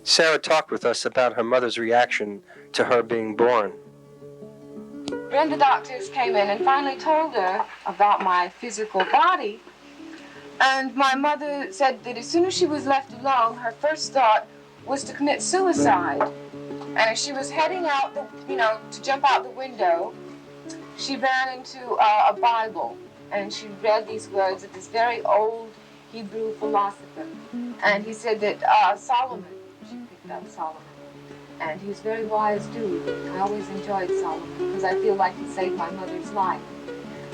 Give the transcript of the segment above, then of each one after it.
Sara talked with us about her mother's reaction to her being born. When the doctors came in and finally told her about my physical body, and my mother said that as soon as she was left alone, her first thought was to commit suicide. And as she was heading out, to jump out the window, she ran into a Bible, and she read these words of this very old Hebrew philosopher. And he said that Solomon, she picked up Solomon, and he's a very wise dude. I always enjoyed Solomon because I feel like he saved my mother's life.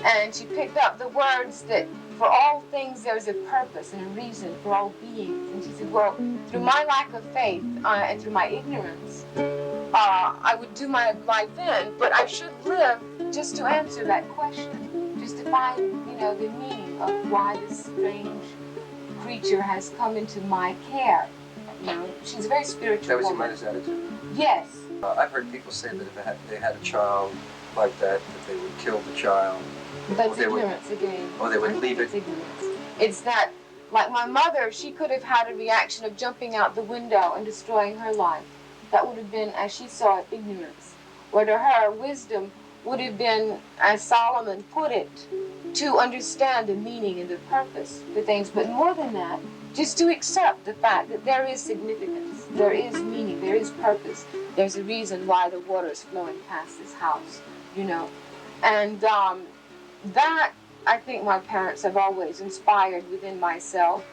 And she picked up the words that for all things there's a purpose and a reason for all beings. And she said, well, through my lack of faith and through my ignorance, I would do my life in, but I should live just to answer that question, just to find, the meaning of why this strange creature has come into my care. She's a very spiritual That was your woman. mother's attitude? Yes. I've heard people say that if they had a child like that they would kill the child. That's ignorance again. Or they would leave it. It's ignorance. It's that, like my mother, she could have had a reaction of jumping out the window and destroying her life. That would have been, as she saw it, ignorance. Where to her, wisdom would have been, as Solomon put it, to understand the meaning and the purpose for things. But more than that, just to accept the fact that there is significance, there is meaning, there is purpose. There's a reason why the water is flowing past this house, And that, I think my parents have always inspired within myself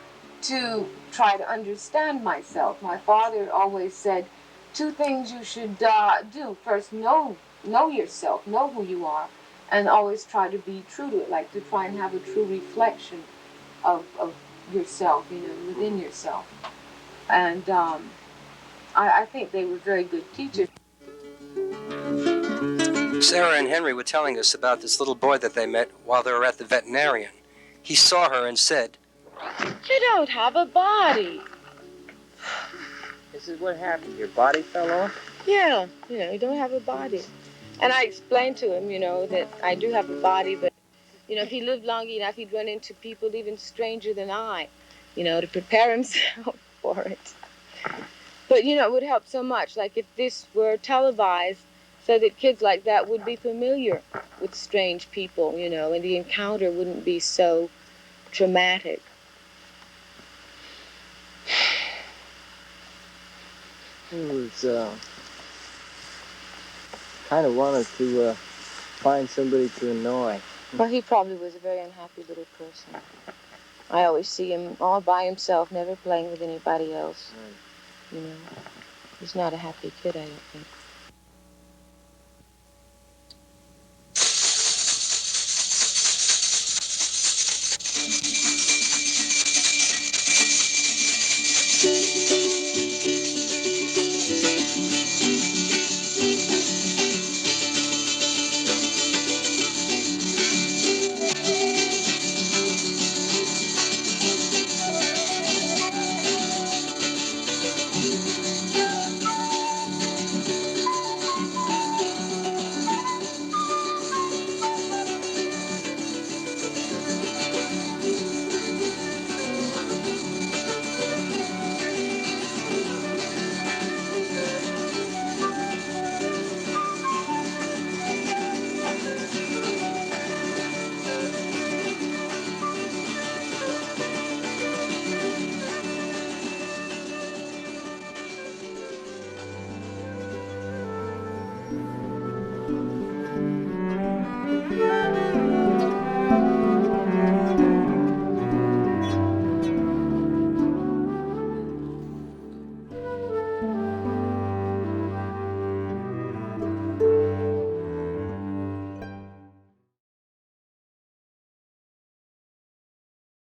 to try to understand myself. My father always said, 2 things you should do. First, know yourself, know who you are, and always try to be true to it, like to try and have a true reflection of yourself, within yourself. And I think they were very good teachers. Sara and Henry were telling us about this little boy that they met while they were at the veterinarian. He saw her and said, "You don't have a body." This is what happened. Your body fell off? Yeah, you don't have a body. And I explained to him, that I do have a body, but, if he lived long enough, he'd run into people even stranger than I, to prepare himself for it. But, it would help so much, like if this were televised, so that kids like that would be familiar with strange people, and the encounter wouldn't be so traumatic. He was kind of wanted to find somebody to annoy. Well, he probably was a very unhappy little person. I always see him all by himself, never playing with anybody else. Right. He's not a happy kid, I don't think.